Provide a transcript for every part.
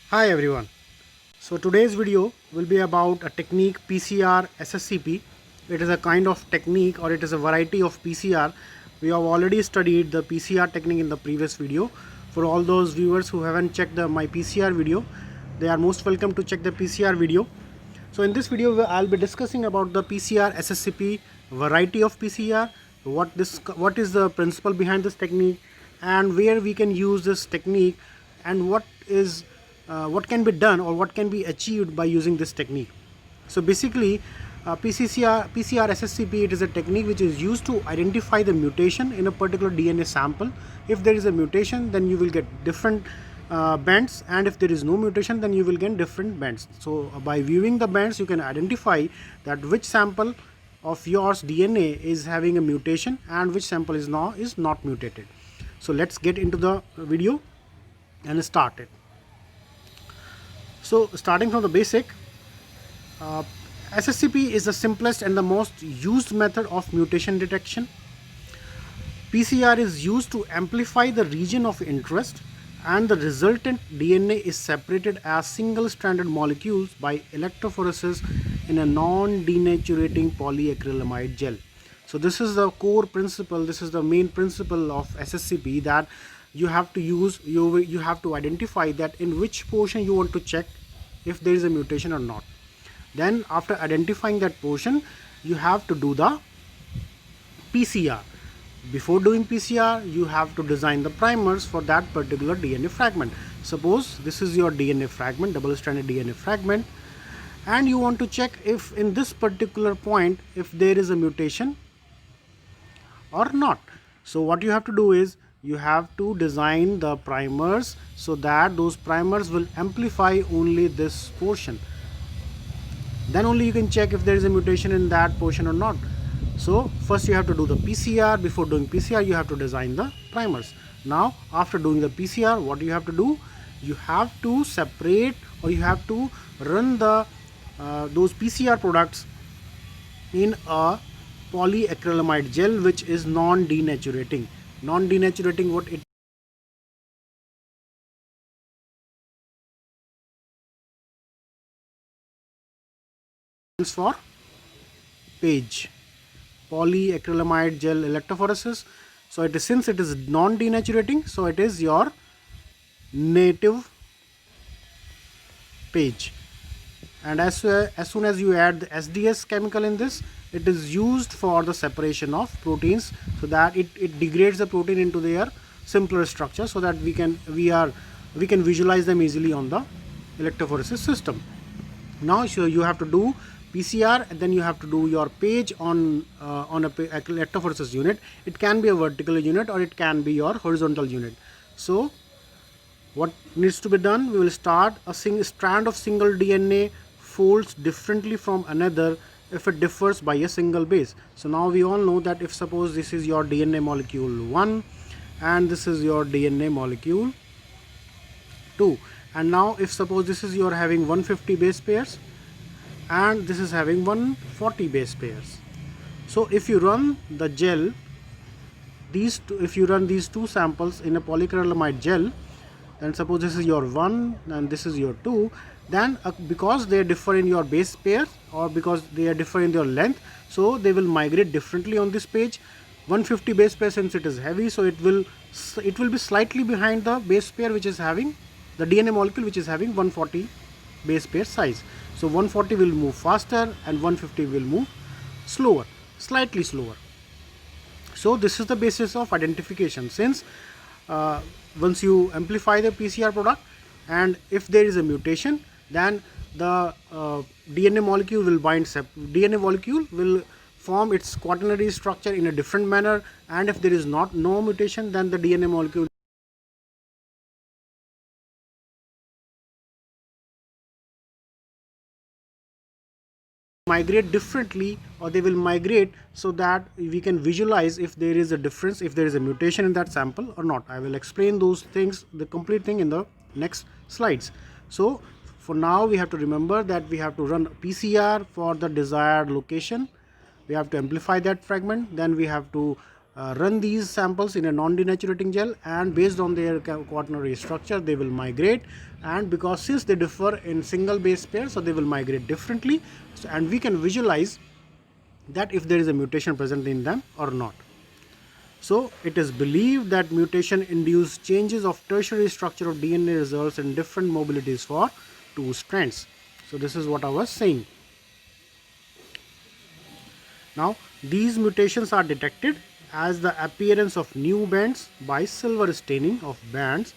Hi everyone. So today's video will be about a technique PCR SSCP. It is a kind of technique or it is a variety of PCR. We have already studied the PCR technique in the previous video. For all those viewers who haven't checked my PCR video, they are most welcome to check the PCR video. So in this video I'll be discussing about the PCR SSCP, variety of PCR, what is the principle behind this technique, and where we can use this technique, and what can be done or what can be achieved by using this technique. So basically, PCR SSCP, it is a technique which is used to identify the mutation in a particular DNA sample. If there is a mutation, then you will get different bands, and if there is no mutation, then you will get different bands. So by viewing the bands, you can identify that which sample of yours DNA is having a mutation and which sample is not mutated. So let's get into the video and start it. So starting from the basic, SSCP is the simplest and the most used method of mutation detection. PCR is used to amplify the region of interest, and the resultant DNA is separated as single-stranded molecules by electrophoresis in a non-denaturating polyacrylamide gel. So this is the core principle, this is the main principle of SSCP, that you have to identify that in which portion you want to check if there is a mutation or not. Then after identifying that portion, you have to do the PCR. Before doing PCR, you have to design the primers for that particular DNA fragment. Suppose this is your DNA fragment, double-stranded DNA fragment, and you want to check if in this particular point if there is a mutation or not. So what you have to do is you have to design the primers so that those primers will amplify only this portion. Then only you can check if there is a mutation in that portion or not. So first you have to do the PCR. Before doing PCR, you have to design the primers. Now after doing the PCR, what you have to do, you have to separate, or you have to run the those PCR products in a polyacrylamide gel which is non-denaturating. Non-denaturating, what it stands for? Page. Polyacrylamide gel electrophoresis. So it is, since it is non-denaturating, so it is your native page. And as soon as you add the SDS chemical in this, it is used for the separation of proteins, so that it degrades the protein into their simpler structure, so that we can visualize them easily on the electrophoresis system. Now so you have to do PCR, and then you have to do your page on a electrophoresis unit. It can be a vertical unit or it can be your horizontal unit. So what needs to be done? We will start a single strand of single DNA folds differently from another if it differs by a single base. So now we all know that if suppose this is your DNA molecule 1 and this is your DNA molecule 2, and now if suppose this is your having 150 base pairs and this is having 140 base pairs. So if you run the gel, if you run these two samples in a polyacrylamide gel, and suppose this is your 1 and this is your 2, then because they differ in your base pair, or because they are differ in their length, so they will migrate differently on this page. 150 base pair, since it is heavy, so it will be slightly behind the base pair which is having the DNA molecule which is having 140 base pair size. So 140 will move faster and 150 will move slower, slightly slower. So this is the basis of identification. Since once you amplify the PCR product, and if there is a mutation, then the DNA molecule will DNA molecule will form its quaternary structure in a different manner, and if there is no mutation, then the DNA molecule migrate differently, or they will migrate so that we can visualize if there is a difference, if there is a mutation in that sample or not. I will explain those things, the complete thing, in the next slides. So for now we have to remember that we have to run PCR for the desired location. We have to amplify that fragment, then we have to run these samples in a non-denaturating gel, and based on their quaternary structure they will migrate, and because since they differ in single base pair, so they will migrate differently. So, and we can visualize that if there is a mutation present in them or not. So it is believed that mutation induced changes of tertiary structure of DNA results in different mobilities for two strands. So this is what I was saying. Now these mutations are detected as the appearance of new bands by silver staining of bands,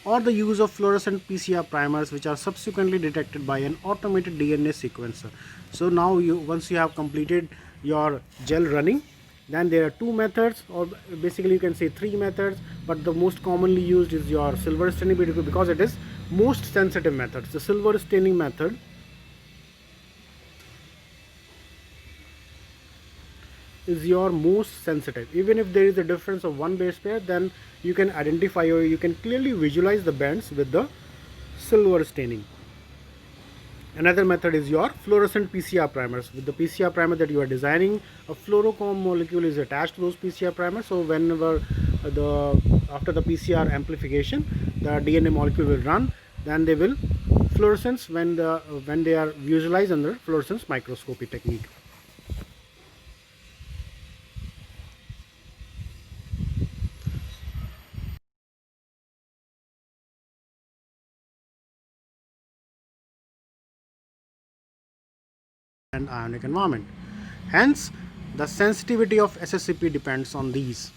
or the use of fluorescent PCR primers, which are subsequently detected by an automated DNA sequencer. So now once you have completed your gel running, then there are two methods, or basically you can say three methods, but the most commonly used is your silver staining, because it is most sensitive method. The silver staining method is your most sensitive. Even if there is a difference of one base pair, then you can identify, or you can clearly visualize the bands with the silver staining. Another method is your fluorescent PCR primers. With the PCR primer that you are designing, a fluorochrome molecule is attached to those PCR primers. So whenever after the PCR amplification, the DNA molecule will run, then they will fluorescence when they are visualized under fluorescence microscopy technique. And ionic environment. Hence, the sensitivity of SSCP depends on these.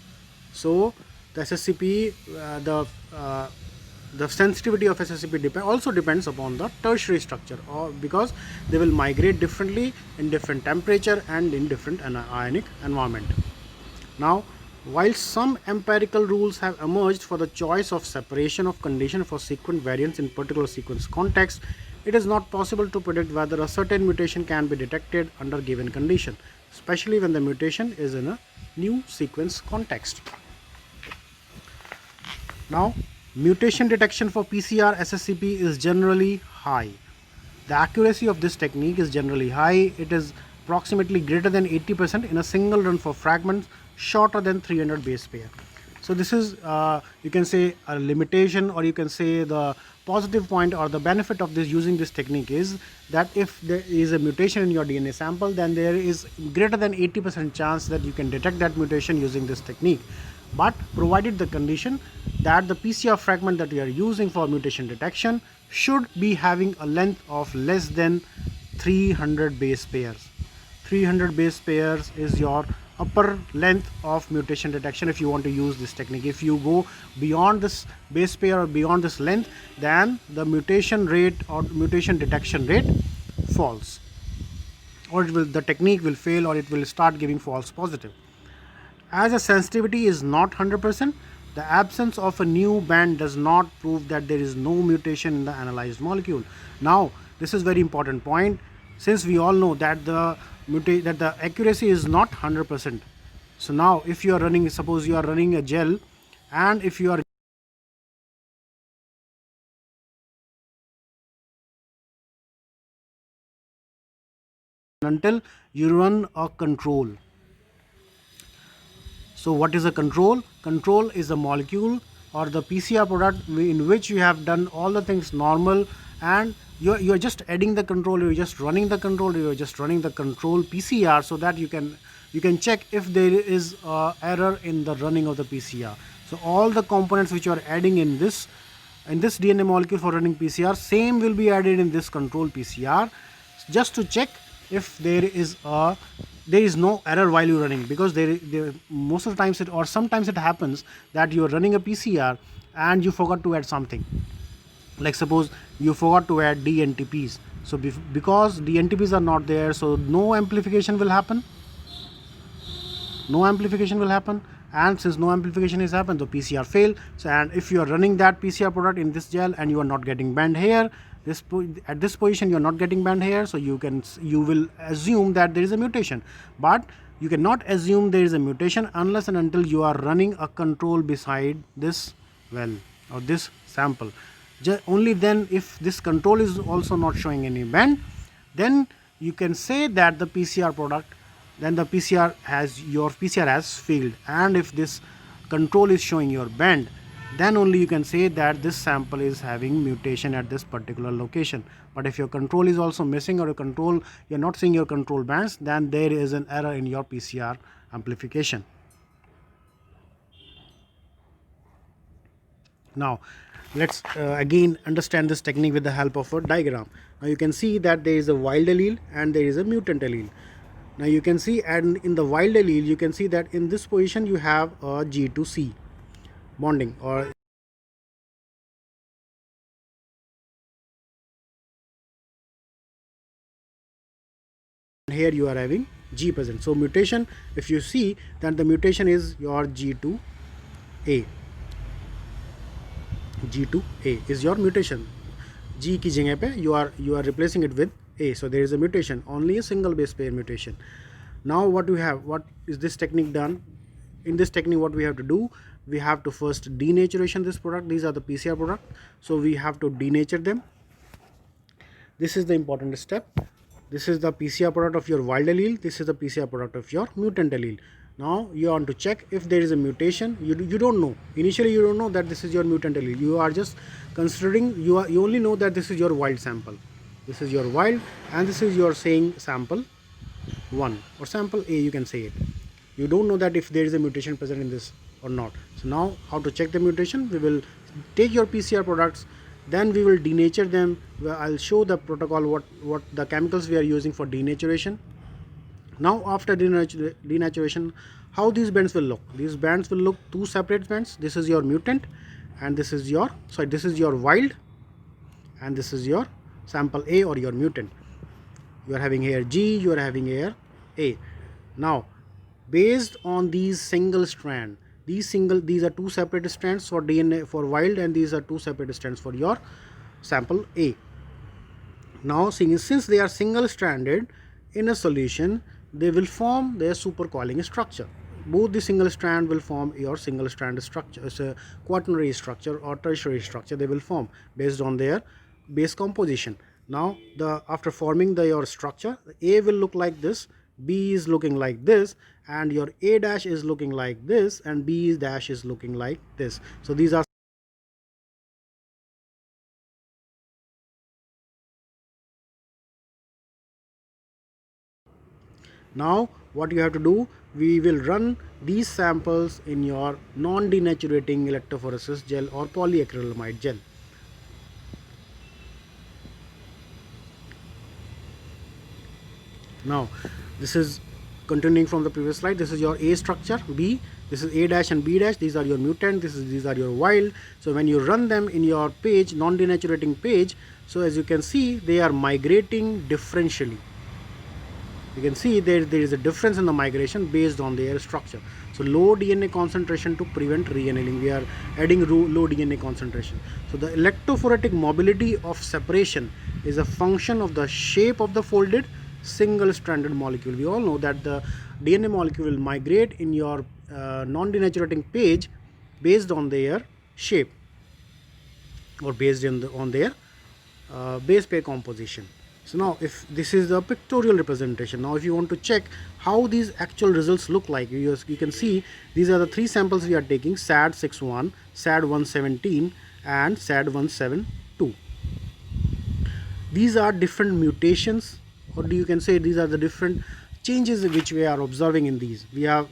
So, the SSCP, the sensitivity of SSCP also depends upon the tertiary structure, or because they will migrate differently in different temperature and in different ionic environment. Now, while some empirical rules have emerged for the choice of separation of condition for sequence variants in particular sequence context, it is not possible to predict whether a certain mutation can be detected under given condition, especially when the mutation is in a new sequence context. Now, mutation detection for PCR SSCP is generally high. The accuracy of this technique is generally high. It is approximately greater than 80% in a single run for fragments shorter than 300 base pair. So this is you can say a limitation, or you can say the positive point or the benefit of this using this technique is that if there is a mutation in your DNA sample, then there is greater than 80% chance that you can detect that mutation using this technique. But provided the condition that the PCR fragment that you are using for mutation detection should be having a length of less than 300 base pairs. 300 base pairs is your upper length of mutation detection if you want to use this technique. If you go beyond this base pair or beyond this length, then the mutation rate or mutation detection rate falls, or the technique will fail, or it will start giving false positive. As a sensitivity is not 100%, the absence of a new band does not prove that there is no mutation in the analyzed molecule. Now, this is very important point, since we all know that the accuracy is not 100%. So now, if you are running, suppose you are running a gel, and if you are until you run a control. So what is a control? Control is a molecule or the PCR product in which you have done all the things normal, and you're just adding the control, you're just running the control, you're just running the control PCR, so that you can check if there is error in the running of the PCR. So all the components which you are adding in this DNA molecule for running PCR, same will be added in this control PCR, just to check if there is no error while you're running, because most of the times or sometimes it happens that you're running a PCR and you forgot to add something. Like suppose you forgot to add DNTPs. So because DNTPs are not there, so no amplification will happen. And since no amplification has happened, the PCR fail. So, and if you are running that PCR product in this gel and you are not getting band hair, at this position you are not getting band hair, so you will assume that there is a mutation. But you cannot assume there is a mutation unless and until you are running a control beside this well or this sample. Only then, if this control is also not showing any band, then you can say that the PCR product then the PCR has failed. And if this control is showing your band, then only you can say that this sample is having mutation at this particular location. But if your control is also missing, or your control, you're not seeing your control bands, then there is an error in your PCR amplification. Now let's again understand this technique with the help of a diagram. Now you can see that there is a wild allele and there is a mutant allele. Now you can see, and in the wild allele you can see that in this position you have a G to C bonding, or here you are having G present. So mutation, if you see that the mutation is your G to A. G to A is your mutation. G की जगह पे you are replacing it with A. So there is a mutation, only a single base pair mutation. Now what is this technique done? In this technique what we have to do, we have to first denaturation this product. These are the PCR product, so we have to denature them. This is the important step. This is the PCR product of your wild allele. This is the PCR product of your mutant allele. Now you want to check if there is a mutation. You don't know. Initially you don't know that this is your mutant allele. You are just considering, you only know that this is your wild sample. This is your wild, and this is your saying sample 1 or sample A, you can say it. You don't know that if there is a mutation present in this or not. So now how to check the mutation? We will take your PCR products, then we will denature them. I'll show the protocol, what the chemicals we are using for denaturation. Now after denaturation, how these bands will look? These bands will look two separate bands. This is your mutant, and this is your wild, and this is your sample A or your mutant. You are having here G, you are having here A. Now based on these single strand, these are two separate strands for DNA for wild, and these are two separate strands for your sample A. Now since they are single stranded in a solution, they will form their supercoiling structure. Both the single strand will form your single strand structure, it's a quaternary structure or tertiary structure they will form based on their base composition. Now after forming your structure, A will look like this, B is looking like this, and your A dash is looking like this, and B dash is looking like this. So these are now what you have to do, we will run these samples in your non-denaturating electrophoresis gel or polyacrylamide gel. Now this is continuing from the previous slide. This is your A structure, B, this is A dash and B dash, these are your mutant, these are your wild. So when you run them in your page, non-denaturating page, so as you can see, they are migrating differentially. You can see there is a difference in the migration based on their structure. So low DNA concentration to prevent reannealing, we are adding low DNA concentration. So the electrophoretic mobility of separation is a function of the shape of the folded single stranded molecule. We all know that the DNA molecule will migrate in your non-denaturating page based on their shape, or based on their base pair composition. So now if this is the pictorial representation, now if you want to check how these actual results look like, you can see these are the three samples we are taking: SAD61, SAD117 and SAD172. These are different mutations, or you can say these are the different changes which we are observing in these. We are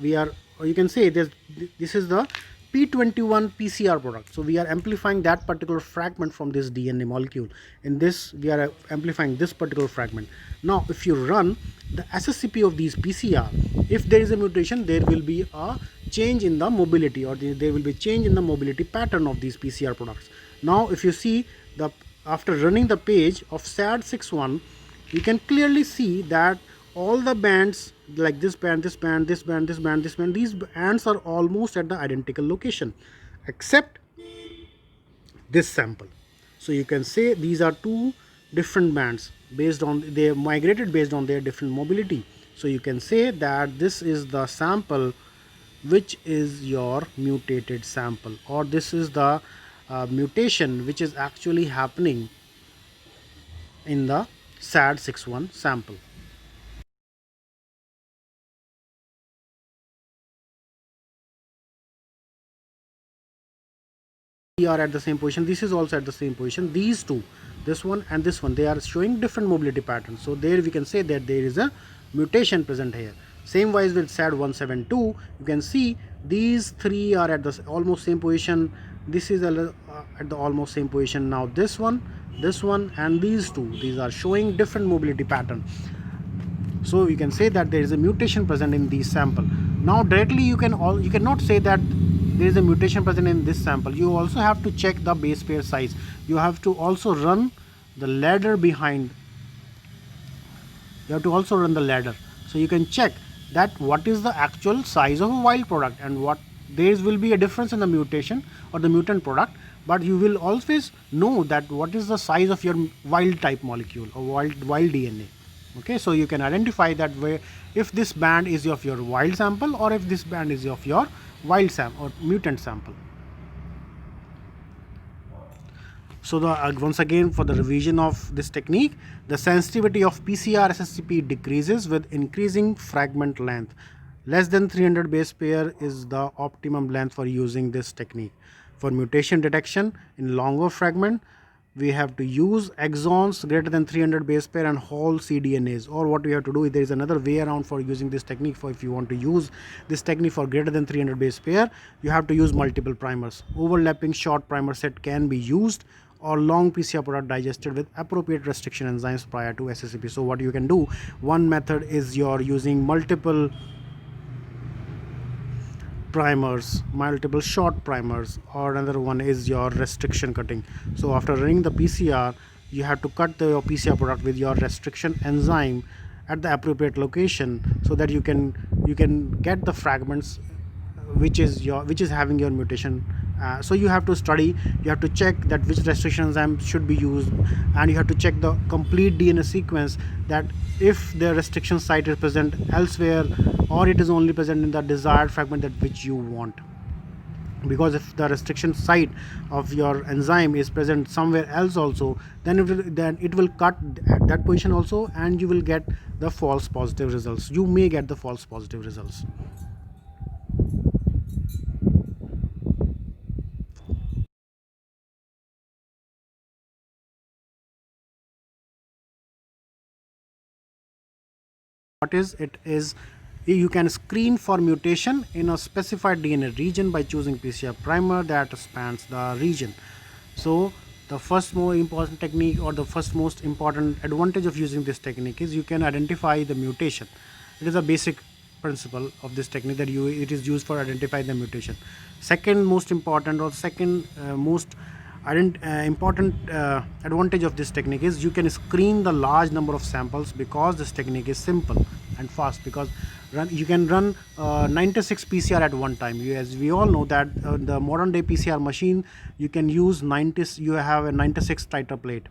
or you can say this is the P21 PCR product. So we are amplifying that particular fragment from this DNA molecule. In this we are amplifying this particular fragment. Now if you run the SSCP of these PCR, if there is a mutation, there will be a change in the mobility, or there will be change in the mobility pattern of these PCR products. Now if you see after running the page of SAD61, you can clearly see that all the bands, like this band, this band, this band, this band, this band, these bands are almost at the identical location except this sample. So you can say these are two different bands based on they migrated based on their different mobility. So you can say that this is the sample which is your mutated sample, or this is the mutation which is actually happening in the SAD61 sample. are at the same position, this is also at the same position. These two, this one and this one, they are showing different mobility patterns. So there we can say that there is a mutation present here. Same wise with SAD 172, you can see these three are at the almost same position. This is at the almost same position. Now this one and these two, these are showing different mobility pattern. So you can say that there is a mutation present in these sample. Now directly you cannot say that there is a mutation present in this sample. You also have to check the base pair size. You have to also run the ladder behind. You have to also run the ladder, so you can check that what is the actual size of a wild product, and what there will be a difference in the mutation or the mutant product, but you will always know that what is the size of your wild type molecule or wild DNA. Okay, so you can identify that way if this band is of your wild sample or if this band is of your wild sample or mutant sample. So once again, for the revision of this technique, the sensitivity of PCR SSCP decreases with increasing fragment length. Less than 300 base pair is the optimum length for using this technique. For mutation detection in longer fragment, we have to use exons greater than 300 base pair and whole cDNAs. Or what we have to do, there is another way around for using this technique. For if you want to use this technique for greater than 300 base pair, you have to use multiple primers. Overlapping short primer set can be used, or long PCR product digested with appropriate restriction enzymes prior to SSCP. So what you can do, one method is you're using multiple primers, multiple short primers, or another one is your restriction cutting. So after running the PCR, you have to cut your PCR product with your restriction enzyme at the appropriate location, so that you can get the fragments which is having your mutation. So you have to study, you have to check that which restriction enzyme should be used, and you have to check the complete DNA sequence, that if the restriction site is present elsewhere or it is only present in the desired fragment that which you want. Because if the restriction site of your enzyme is present somewhere else also, then it will cut at that position also, and you will get the false positive results. You may get the false positive results. What is it is, you can screen for mutation in a specified DNA region by choosing PCR primer that spans the region. So the first more important technique, or the first most important advantage of using this technique, is you can identify the mutation. It is a basic principle of this technique that it is used for identifying the mutation. Second most important, or second most important advantage of this technique is you can screen the large number of samples, because this technique is simple and fast, because you can run 96 PCR at one time. As we all know that the modern day PCR machine, you can use you have a 96 titer plate,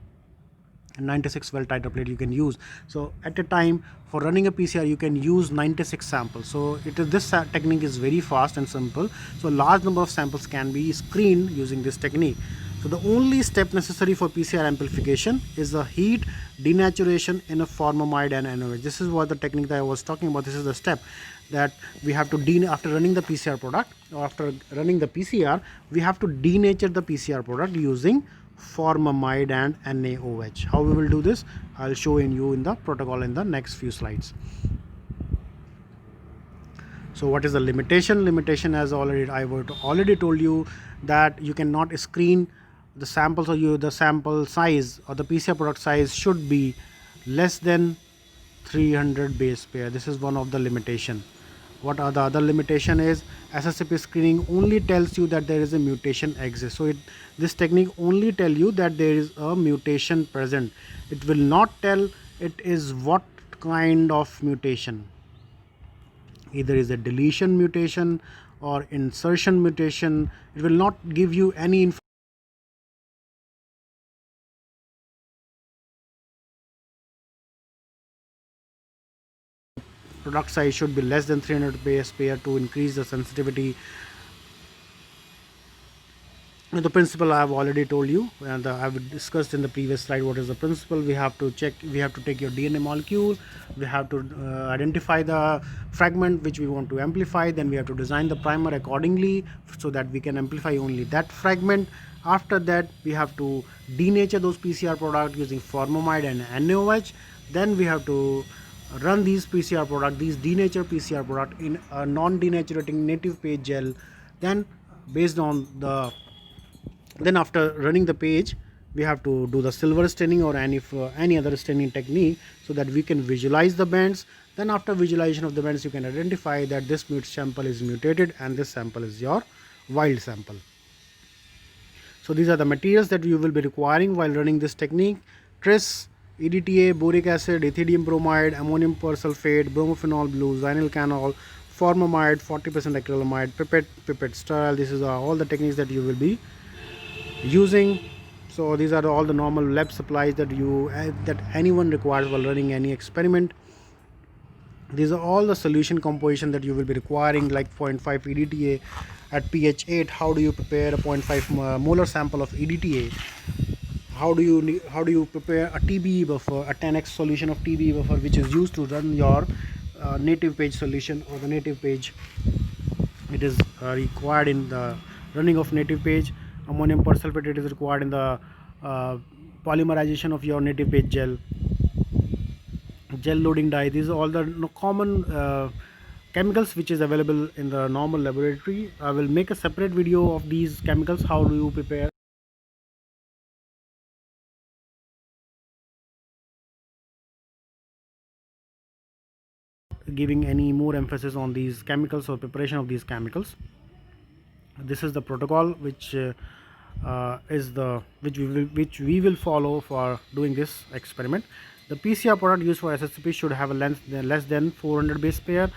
96 well titer plate you can use. So at a time, for running a PCR, you can use 96 samples. So this technique is very fast and simple. So large number of samples can be screened using this technique. So the only step necessary for PCR amplification is the heat denaturation in a formamide and NaOH. This is what the technique that I was talking about. This is the step that we have to after running the PCR product, or after running the PCR, we have to denature the PCR product using formamide and NaOH. How we will do this, I'll show you in the protocol in the next few slides. So what is the limitation? Limitation, as I've already told you, that you cannot screen the samples, or the sample size or the PCR product size should be less than 300 base pair. This is one of the limitation. What are the other limitation is, SSCP screening only tells you that there is a mutation exists. So this technique only tell you that there is a mutation present. It will not tell it is what kind of mutation. Either is a deletion mutation or insertion mutation. It will not give you any information. Product size should be less than 300 base pair to increase the sensitivity. The principle I have already told you, and I've discussed in the previous slide what is the principle. We have to check, we have to take your DNA molecule, we have to identify the fragment which we want to amplify, then we have to design the primer accordingly so that we can amplify only that fragment. After that, we have to denature those PCR products using formamide and NaOH. Then we have to run these PCR product, these denatured PCR product in a non-denaturating native page gel. Then based on the then after running the page, we have to do the silver staining or any other staining technique so that we can visualize the bands. Then after visualization of the bands, you can identify that this sample is mutated and this sample is your wild sample. So these are the materials that you will be requiring while running this technique: tris, EDTA, boric acid, ethidium bromide, ammonium persulfate, bromophenol blue, xenylcanol, formamide, 40% acrylamide, pipette sterile. This is all the techniques that you will be using. So these are all the normal lab supplies that that anyone requires while running any experiment. These are all the solution composition that you will be requiring, like 0.5 EDTA at pH 8. How do you prepare a 0.5 molar sample of EDTA? How do you prepare a TBE buffer, a 10x solution of TBE buffer, which is used to run your native page solution or the native page? It is required in the running of native page. Ammonium persulfate, it is required in the polymerization of your native page gel loading dye. These are all the common chemicals which is available in the normal laboratory. I will make a separate video of these chemicals, how do you prepare, giving any more emphasis on these chemicals or preparation of these chemicals. This is the protocol which which we will follow for doing this experiment. The PCR product used for SSCP should have a length less than 400 base pair.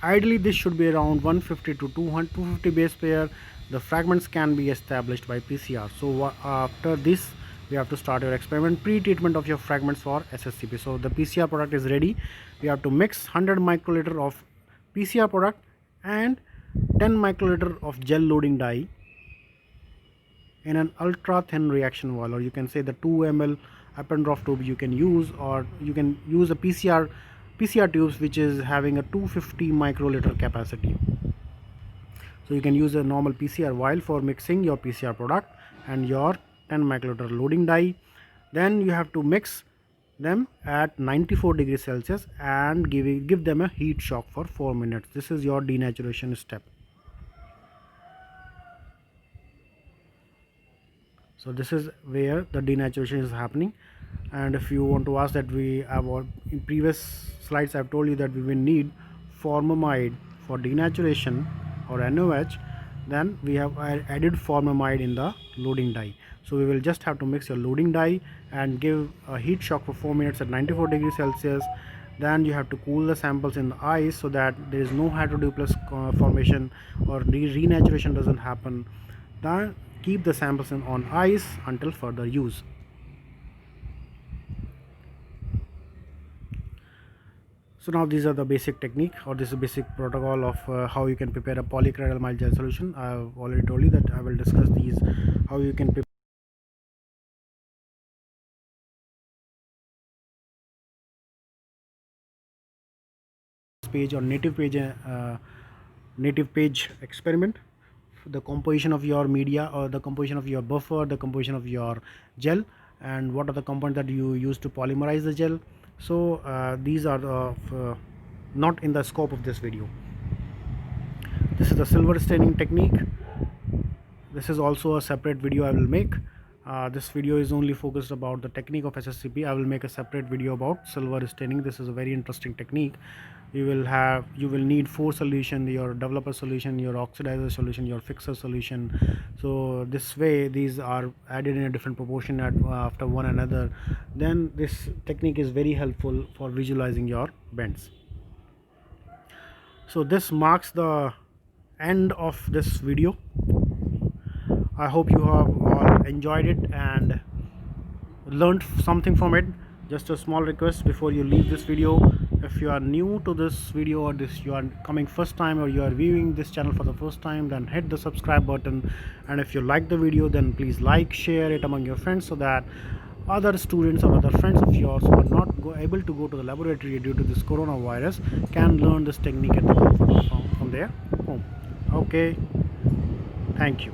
Ideally, this should be around 150 to 250 base pair. The fragments can be established by PCR. So after this, we have to start your experiment. Pre-treatment of your fragments for SSCP. So the PCR product is ready. We have to mix 100 microliter of PCR product and 10 microliter of gel loading dye in an ultra thin reaction wall, or you can say the 2 ml Eppendorf tube you can use, or you can use a PCR tubes which is having a 250 microliter capacity. So you can use a normal PCR vial for mixing your PCR product and your 10 microliter loading dye. Then you have to mix them at 94 degrees Celsius and give them a heat shock for 4 minutes. This is your denaturation step. So this is where the denaturation is happening. And if you want to ask that, we have in previous slides I've told you that we will need formamide for denaturation or NaOH. Then we have added formamide in the loading dye. So we will just have to mix your loading dye and give a heat shock for 4 minutes at 94 degrees Celsius. Then you have to cool the samples in the ice so that there is no hydroduplex formation or renaturation doesn't happen. Then keep the samples on ice until further use. So now these are the basic technique, or this is a basic protocol of how you can prepare a polyacrylamide gel solution. I have already told you that I will discuss these, how you can prepare page or native page experiment, the composition of your media or the composition of your buffer, the composition of your gel, and what are the components that you use to polymerize the gel. So these are not in the scope of this video. This is the silver staining technique. This is also a separate video I will make. This video is only focused about the technique of SSCP. I will make a separate video about silver staining. This is a very interesting technique. You will need 4 solution: your developer solution, your oxidizer solution, your fixer solution. So this way these are added in a different proportion after one another. Then this technique is very helpful for visualizing your bends. So this marks the end of this video. I hope you have all enjoyed it and learned something from it. Just a small request: before you leave this video, If you are new to this video, or this you are coming first time, or you are viewing this channel for the first time, then hit the subscribe button. And if you like the video, then please like, share it among your friends, so that other students or other friends of yours who are not able to go to the laboratory due to this coronavirus can learn this technique at the comfort of from their home. Okay, thank you.